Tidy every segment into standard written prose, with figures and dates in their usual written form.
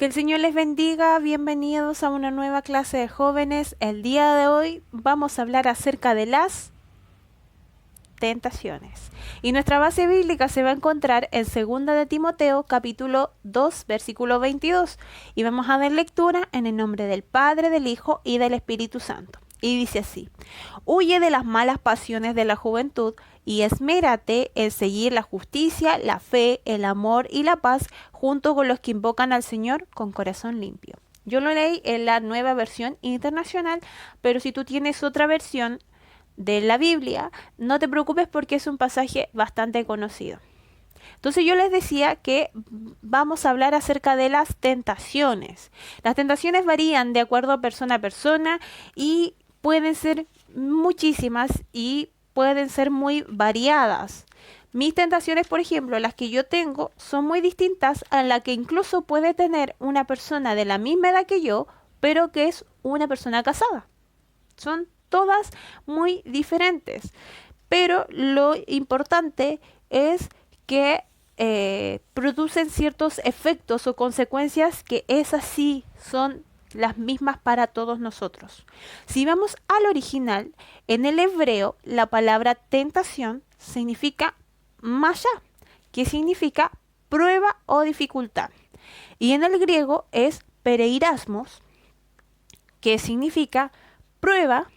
Que el Señor les bendiga, bienvenidos a una nueva clase de jóvenes. El día de hoy vamos a hablar acerca de las tentaciones. Y nuestra base bíblica se va a encontrar en 2 de Timoteo, capítulo 2, versículo 22. Y vamos a dar lectura en el nombre del Padre, del Hijo y del Espíritu Santo. Y dice así: huye de las malas pasiones de la juventud y esmérate en seguir la justicia, la fe, el amor y la paz junto con los que invocan al Señor con corazón limpio. Yo lo leí en la Nueva Versión Internacional, pero si tú tienes otra versión de la Biblia, no te preocupes porque es un pasaje bastante conocido. Entonces yo les decía que vamos a hablar acerca de las tentaciones. Las tentaciones varían de acuerdo a persona y pueden ser muchísimas y pueden ser muy variadas. Mis tentaciones, por ejemplo, las que yo tengo, son muy distintas a las que incluso puede tener una persona de la misma edad que yo, pero que es una persona casada. Son todas muy diferentes. Pero lo importante es que producen ciertos efectos o consecuencias que esas sí son las mismas para todos nosotros. Si vamos al original, en el hebreo la palabra tentación significa masha, que significa prueba o dificultad. Y en el griego es pereirasmos, que significa prueba,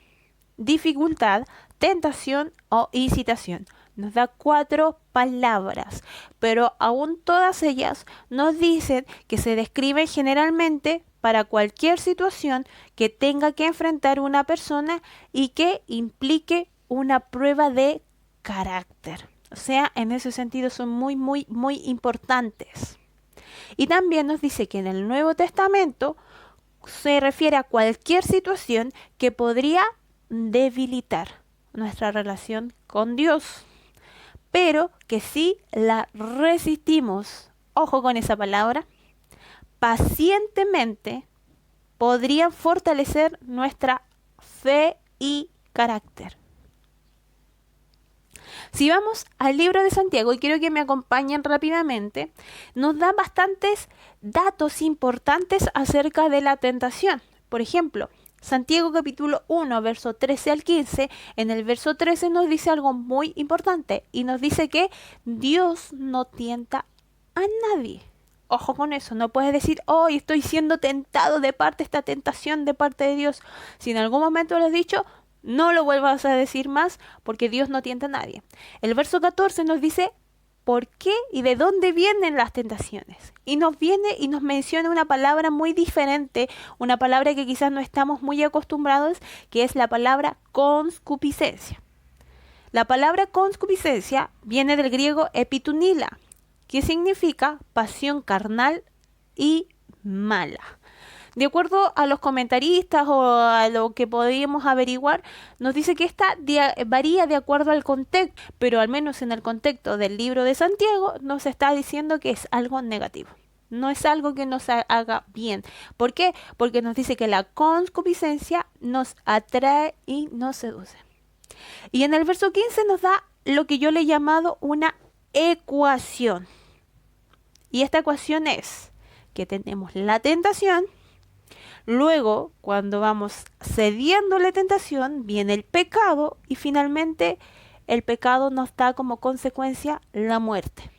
dificultad, tentación o incitación. Nos da 4 palabras, pero aún todas ellas nos dicen que se describen generalmente para cualquier situación que tenga que enfrentar una persona y que implique una prueba de carácter. O sea, en ese sentido son muy importantes. Y también nos dice que en el Nuevo Testamento se refiere a cualquier situación que podría debilitar nuestra relación con Dios, pero que si la resistimos, ojo con esa palabra, pacientemente, podrían fortalecer nuestra fe y carácter. Si vamos al libro de Santiago, y quiero que me acompañen rápidamente, nos da bastantes datos importantes acerca de la tentación. Por ejemplo, Santiago capítulo 1, verso 13 al 15, en el verso 13 nos dice algo muy importante y nos dice que Dios no tienta a nadie. Ojo con eso, no puedes decir, hoy estoy siendo tentado de parte, esta tentación de parte de Dios. Si en algún momento lo has dicho, no lo vuelvas a decir más, porque Dios no tienta a nadie. El verso 14 nos dice por qué y de dónde vienen las tentaciones. Y nos viene y nos menciona una palabra muy diferente, una palabra que quizás no estamos muy acostumbrados, que es la palabra concupiscencia. La palabra concupiscencia viene del griego epitunila, que significa pasión carnal y mala. De acuerdo a los comentaristas o a lo que podíamos averiguar, nos dice que esta varía de acuerdo al contexto, pero al menos en el contexto del libro de Santiago nos está diciendo que es algo negativo. No es algo que nos haga bien. ¿Por qué? Porque nos dice que la concupiscencia nos atrae y nos seduce. Y en el verso 15 nos da lo que yo le he llamado una ecuación. Y esta ecuación es que tenemos la tentación. Luego, cuando vamos cediendo la tentación, viene el pecado y finalmente el pecado nos da como consecuencia la muerte.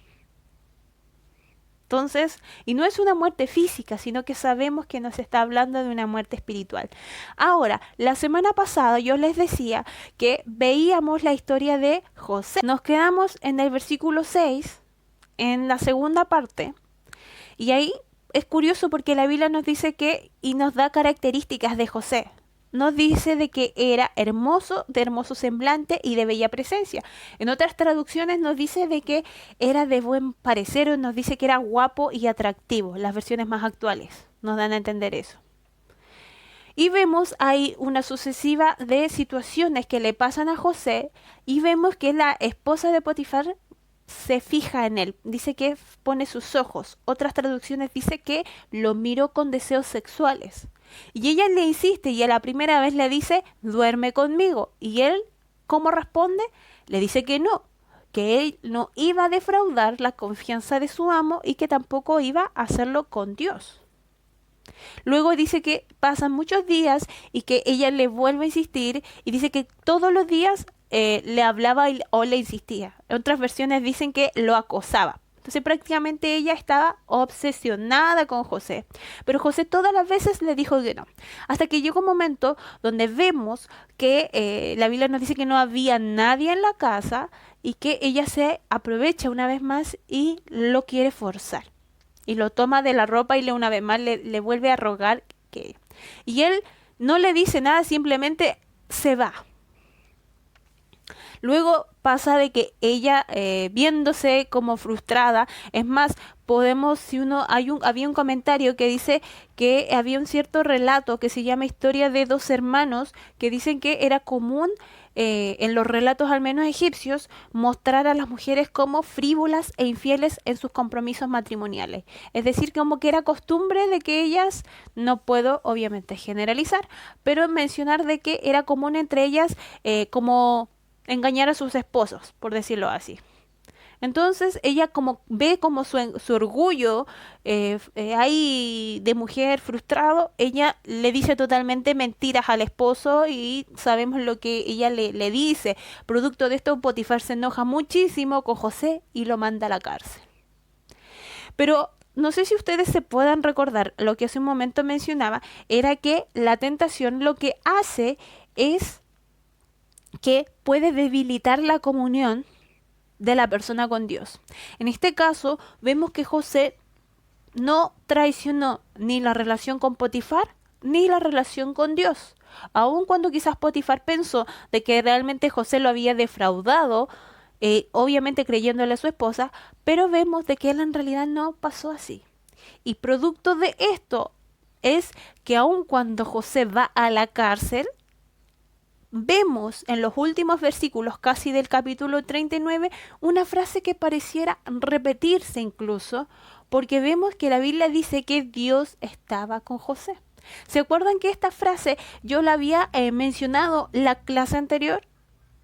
Entonces, y no es una muerte física, sino que sabemos que nos está hablando de una muerte espiritual. Ahora, la semana pasada yo les decía que veíamos la historia de José. Nos quedamos en el versículo 6, en la segunda parte, y ahí es curioso porque la Biblia nos dice que, y nos da características de José. Nos dice de que era hermoso, de hermoso semblante y de bella presencia. En otras traducciones nos dice de que era de buen parecer, o nos dice que era guapo y atractivo. Las versiones más actuales nos dan a entender eso. Y vemos ahí una sucesiva de situaciones que le pasan a José y vemos que la esposa de Potifar se fija en él, dice que pone sus ojos. Otras traducciones dice que lo miró con deseos sexuales. Y ella le insiste y a la primera vez le dice, duerme conmigo. Y él, ¿cómo responde? Le dice que él no iba a defraudar la confianza de su amo y que tampoco iba a hacerlo con Dios. Luego dice que pasan muchos días y que ella le vuelve a insistir y dice que todos los días le hablaba o le insistía. En otras versiones dicen que lo acosaba. Entonces prácticamente ella estaba obsesionada con José. Pero José todas las veces le dijo que no. Hasta que llegó un momento donde vemos que la Biblia nos dice que no había nadie en la casa y que ella se aprovecha una vez más y lo quiere forzar. Y lo toma de la ropa y una vez más le vuelve a rogar que... Y él no le dice nada, simplemente se va. Luego pasa de que ella, viéndose como frustrada, es más, había un comentario que dice que había un cierto relato que se llama Historia de dos hermanos, que dicen que era común, en los relatos al menos egipcios, mostrar a las mujeres como frívolas e infieles en sus compromisos matrimoniales. Es decir, como que era costumbre de que ellas, no puedo obviamente generalizar, pero mencionar de que era común entre ellas como engañar a sus esposos, por decirlo así. Entonces ella como ve como su orgullo ahí de mujer frustrado, ella le dice totalmente mentiras al esposo y sabemos lo que ella le dice. Producto de esto, Potifar se enoja muchísimo con José y lo manda a la cárcel. Pero no sé si ustedes se puedan recordar, lo que hace un momento mencionaba, era que la tentación lo que hace es que puede debilitar la comunión de la persona con Dios. En este caso, vemos que José no traicionó ni la relación con Potifar, ni la relación con Dios. Aun cuando quizás Potifar pensó de que realmente José lo había defraudado, obviamente creyéndole a su esposa, pero vemos de que él en realidad no pasó así. Y producto de esto es que aun cuando José va a la cárcel, vemos en los últimos versículos casi del capítulo 39 una frase que pareciera repetirse incluso, porque vemos que la Biblia dice que Dios estaba con José. ¿Se acuerdan que esta frase yo la había mencionado la clase anterior?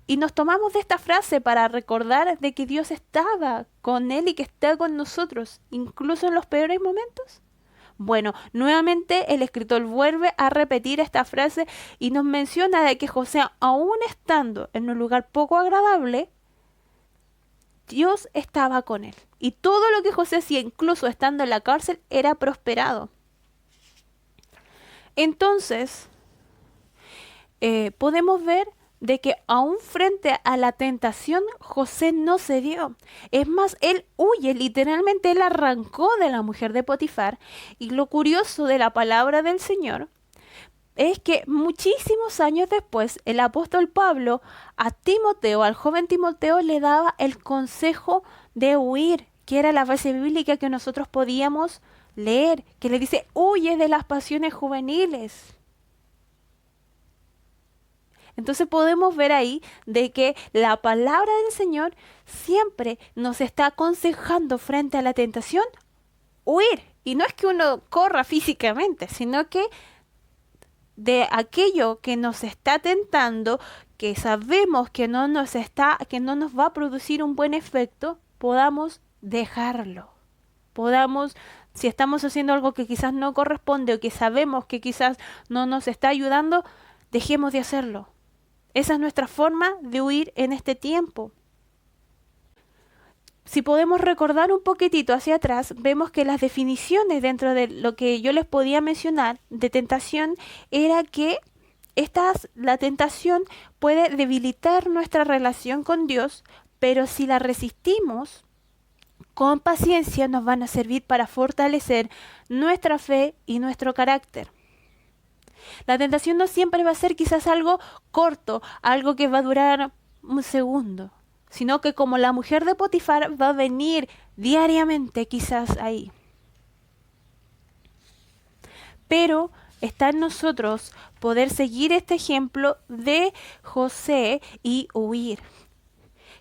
Y nos tomamos de esta frase para recordar de que Dios estaba con él y que está con nosotros, incluso en los peores momentos. Bueno, nuevamente el escritor vuelve a repetir esta frase y nos menciona de que José, aún estando en un lugar poco agradable, Dios estaba con él. Y todo lo que José hacía, incluso estando en la cárcel, era prosperado. Entonces, podemos ver de que aún frente a la tentación, José no cedió. Es más, él huye, literalmente él arrancó de la mujer de Potifar. Y lo curioso de la palabra del Señor es que muchísimos años después, el apóstol Pablo a Timoteo, al joven Timoteo, le daba el consejo de huir, que era la base bíblica que nosotros podíamos leer, que le dice, huye de las pasiones juveniles. Entonces podemos ver ahí de que la palabra del Señor siempre nos está aconsejando frente a la tentación huir. Y no es que uno corra físicamente, sino que de aquello que nos está tentando, que sabemos que no nos va a producir un buen efecto, podamos dejarlo. Si estamos haciendo algo que quizás no corresponde o que sabemos que quizás no nos está ayudando, dejemos de hacerlo. Esa es nuestra forma de huir en este tiempo. Si podemos recordar un poquitito hacia atrás, vemos que las definiciones dentro de lo que yo les podía mencionar de tentación era que la tentación puede debilitar nuestra relación con Dios, pero si la resistimos con paciencia nos van a servir para fortalecer nuestra fe y nuestro carácter. La tentación no siempre va a ser quizás algo corto, algo que va a durar un segundo, sino que como la mujer de Potifar va a venir diariamente quizás ahí. Pero está en nosotros poder seguir este ejemplo de José y huir.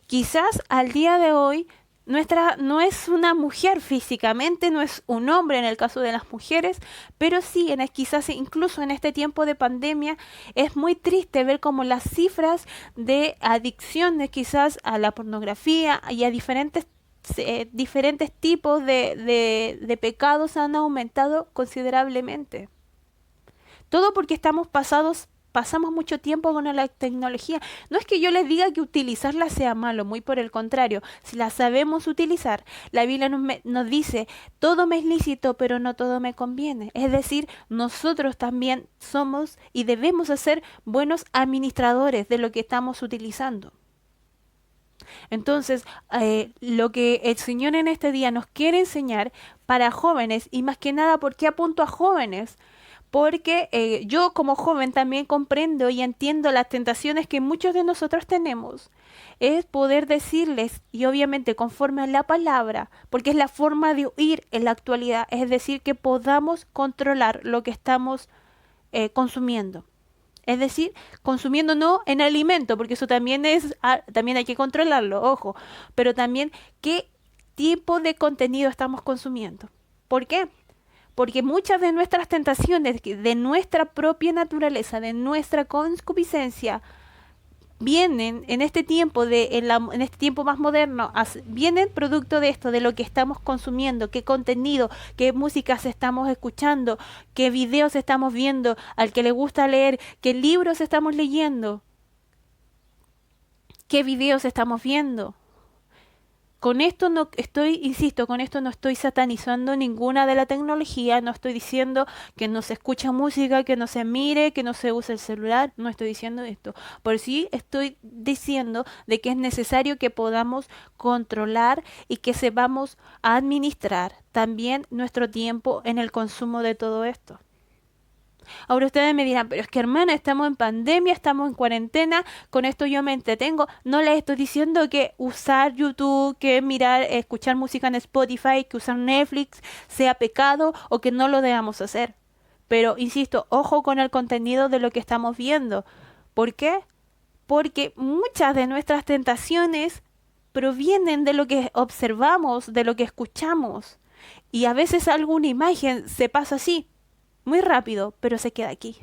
Quizás al día de hoy no es una mujer físicamente, no es un hombre en el caso de las mujeres, pero sí, quizás incluso en este tiempo de pandemia, es muy triste ver como las cifras de adicciones quizás a la pornografía y a diferentes diferentes tipos de pecados han aumentado considerablemente. Todo porque pasamos mucho tiempo con la tecnología. No es que yo les diga que utilizarla sea malo, muy por el contrario. Si la sabemos utilizar, la Biblia nos dice, todo me es lícito, pero no todo me conviene. Es decir, nosotros también somos y debemos ser buenos administradores de lo que estamos utilizando. Entonces, lo que el Señor en este día nos quiere enseñar para jóvenes, y más que nada, ¿por qué apunto a jóvenes? Porque yo como joven también comprendo y entiendo las tentaciones que muchos de nosotros tenemos. Es poder decirles, y obviamente conforme a la palabra, porque es la forma de oír en la actualidad, es decir, que podamos controlar lo que estamos consumiendo. Es decir, consumiendo no en alimento, porque eso también también hay que controlarlo, ojo, pero también qué tipo de contenido estamos consumiendo. ¿Por qué? Porque muchas de nuestras tentaciones, de nuestra propia naturaleza, de nuestra concupiscencia, vienen en este tiempo en este tiempo más moderno, vienen producto de esto, de lo que estamos consumiendo, qué contenido, qué músicas estamos escuchando, qué videos estamos viendo, al que le gusta leer, qué libros estamos leyendo, qué videos estamos viendo. Con esto no estoy, insisto, con esto no estoy satanizando ninguna de la tecnología, no estoy diciendo que no se escucha música, que no se mire, que no se use el celular, no estoy diciendo esto. Por sí estoy diciendo de que es necesario que podamos controlar y que sepamos administrar también nuestro tiempo en el consumo de todo esto. Ahora ustedes me dirán, pero es que hermana, estamos en pandemia, estamos en cuarentena, con esto yo me entretengo. No les estoy diciendo que usar YouTube, que mirar, escuchar música en Spotify, que usar Netflix sea pecado o que no lo debamos hacer. Pero, insisto, ojo con el contenido de lo que estamos viendo. ¿Por qué? Porque muchas de nuestras tentaciones provienen de lo que observamos, de lo que escuchamos. Y a veces alguna imagen se pasa así muy rápido, pero se queda aquí.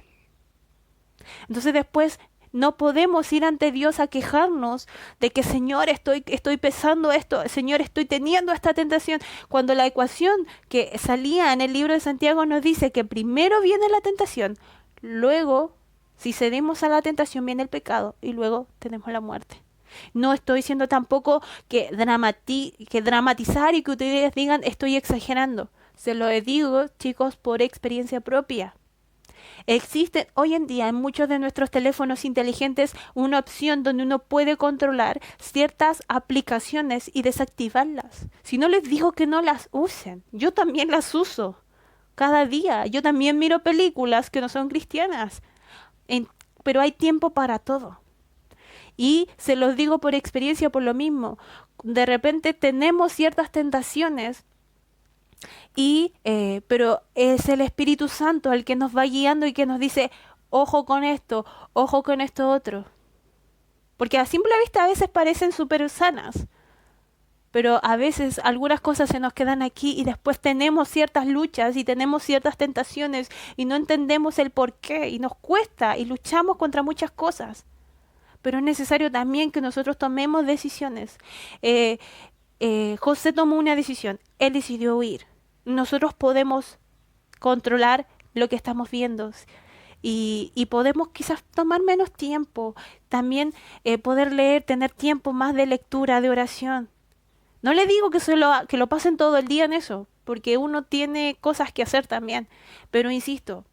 Entonces después no podemos ir ante Dios a quejarnos de que Señor, estoy pesando esto, Señor, estoy teniendo esta tentación, cuando la ecuación que salía en el libro de Santiago nos dice que primero viene la tentación, luego, si cedemos a la tentación, viene el pecado y luego tenemos la muerte. No estoy diciendo tampoco que dramatizar y que ustedes digan estoy exagerando. Se lo digo, chicos, por experiencia propia. Existe hoy en día en muchos de nuestros teléfonos inteligentes una opción donde uno puede controlar ciertas aplicaciones y desactivarlas. Si no les digo que no las usen, yo también las uso cada día. Yo también miro películas que no son cristianas, pero hay tiempo para todo. Y se los digo por experiencia por lo mismo. De repente tenemos ciertas tentaciones pero es el Espíritu Santo el que nos va guiando y que nos dice, ojo con esto otro. Porque a simple vista a veces parecen súper sanas, pero a veces algunas cosas se nos quedan aquí y después tenemos ciertas luchas y tenemos ciertas tentaciones y no entendemos el por qué y nos cuesta y luchamos contra muchas cosas. Pero es necesario también que nosotros tomemos decisiones. José tomó una decisión, él decidió huir. Nosotros podemos controlar lo que estamos viendo y podemos quizás tomar menos tiempo, también poder leer, tener tiempo más de lectura, de oración. No le digo que lo pasen todo el día en eso, porque uno tiene cosas que hacer también, pero insisto,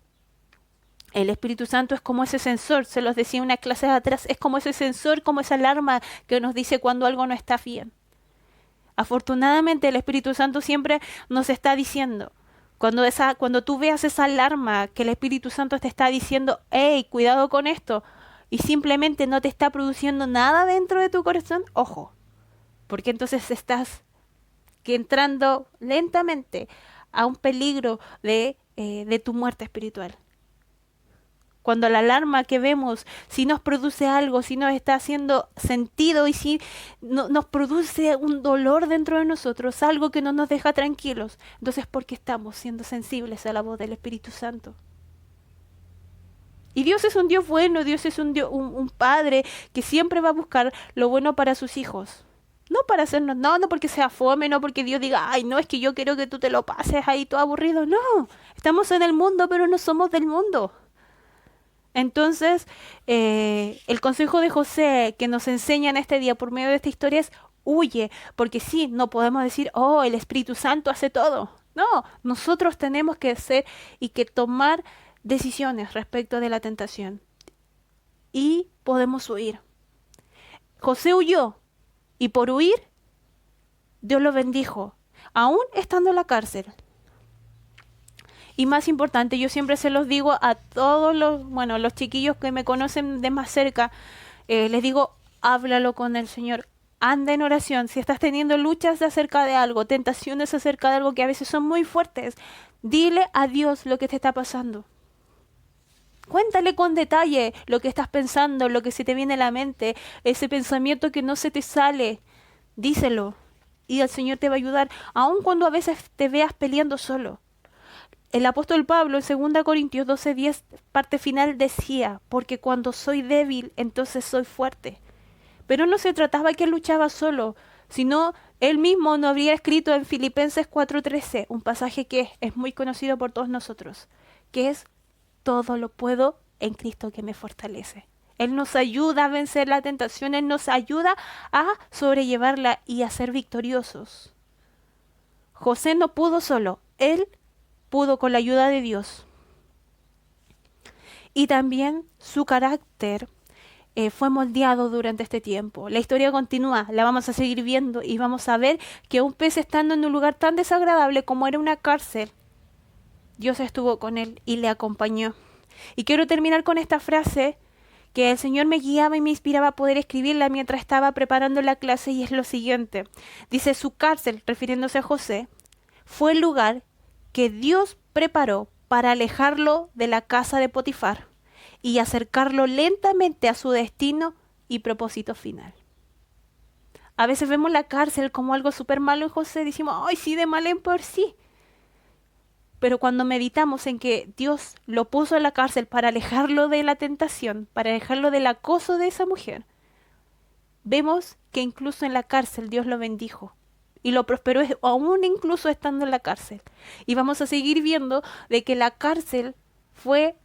el Espíritu Santo es como ese sensor, se los decía en una clase de atrás, es como ese sensor, como esa alarma que nos dice cuando algo no está bien. Afortunadamente el Espíritu Santo siempre nos está diciendo, cuando tú veas esa alarma que el Espíritu Santo te está diciendo, hey, cuidado con esto, y simplemente no te está produciendo nada dentro de tu corazón, ojo, porque entonces estás entrando lentamente a un peligro de tu muerte espiritual. Cuando la alarma que vemos, si nos produce algo, si nos está haciendo sentido y si nos produce un dolor dentro de nosotros, algo que no nos deja tranquilos, entonces ¿por qué estamos siendo sensibles a la voz del Espíritu Santo? Y Dios es un Dios bueno, Dios es un Padre que siempre va a buscar lo bueno para sus hijos. No para hacernos, no porque sea fome, no porque Dios diga, ay, no, es que yo quiero que tú te lo pases ahí todo aburrido. No, estamos en el mundo, pero no somos del mundo. Entonces, el consejo de José que nos enseña en este día por medio de esta historia es huye, porque sí, no podemos decir, oh, el Espíritu Santo hace todo. No, nosotros tenemos que hacer y que tomar decisiones respecto de la tentación. Y podemos huir. José huyó y por huir, Dios lo bendijo, aún estando en la cárcel. Y más importante, yo siempre se los digo a todos los chiquillos que me conocen de más cerca, les digo, háblalo con el Señor, anda en oración. Si estás teniendo luchas acerca de algo, tentaciones acerca de algo que a veces son muy fuertes, dile a Dios lo que te está pasando. Cuéntale con detalle lo que estás pensando, lo que se te viene a la mente, ese pensamiento que no se te sale, díselo. Y el Señor te va a ayudar, aun cuando a veces te veas peleando solo. El apóstol Pablo en 2 Corintios 12:10, parte final, decía, porque cuando soy débil, entonces soy fuerte. Pero no se trataba que él luchaba solo, sino él mismo no habría escrito en Filipenses 4:13, un pasaje que es muy conocido por todos nosotros, que es, todo lo puedo en Cristo que me fortalece. Él nos ayuda a vencer la tentación, Él nos ayuda a sobrellevarla y a ser victoriosos. José no pudo solo, él pudo con la ayuda de Dios. Y también su carácter fue moldeado durante este tiempo. La historia continúa, la vamos a seguir viendo y vamos a ver que un pez estando en un lugar tan desagradable como era una cárcel, Dios estuvo con él y le acompañó. Y quiero terminar con esta frase que el Señor me guiaba y me inspiraba a poder escribirla mientras estaba preparando la clase, y es lo siguiente. Dice, su cárcel, refiriéndose a José, fue el lugar que Dios preparó para alejarlo de la casa de Potifar y acercarlo lentamente a su destino y propósito final. A veces vemos la cárcel como algo súper malo en José, decimos, ay, sí, de mal en por sí. Pero cuando meditamos en que Dios lo puso en la cárcel para alejarlo de la tentación, para alejarlo del acoso de esa mujer, vemos que incluso en la cárcel Dios lo bendijo y lo prosperó aún incluso estando en la cárcel. Y vamos a seguir viendo de que la cárcel fue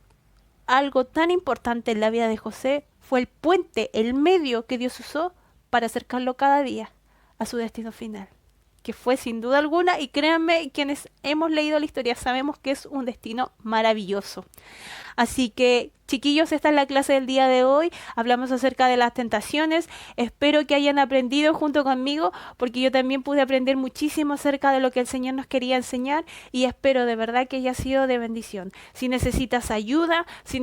algo tan importante en la vida de José, fue el puente, el medio que Dios usó para acercarlo cada día a su destino final, que fue sin duda alguna, y créanme, quienes hemos leído la historia sabemos que es un destino maravilloso. Así que, chiquillos, esta es la clase del día de hoy. Hablamos acerca de las tentaciones. Espero que hayan aprendido junto conmigo, porque yo también pude aprender muchísimo acerca de lo que el Señor nos quería enseñar, y espero de verdad que haya sido de bendición. Si necesitas ayuda, si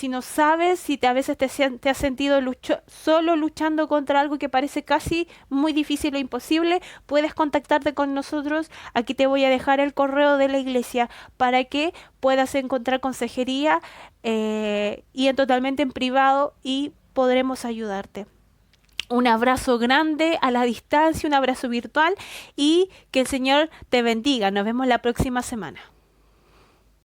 no sabes, si a veces te has sentido solo luchando contra algo que parece casi muy difícil o imposible, puedes contactarte con nosotros. Aquí te voy a dejar el correo de la iglesia para que puedas encontrar consejería y totalmente en privado, y podremos ayudarte. Un abrazo grande a la distancia, un abrazo virtual, y que el Señor te bendiga. Nos vemos la próxima semana.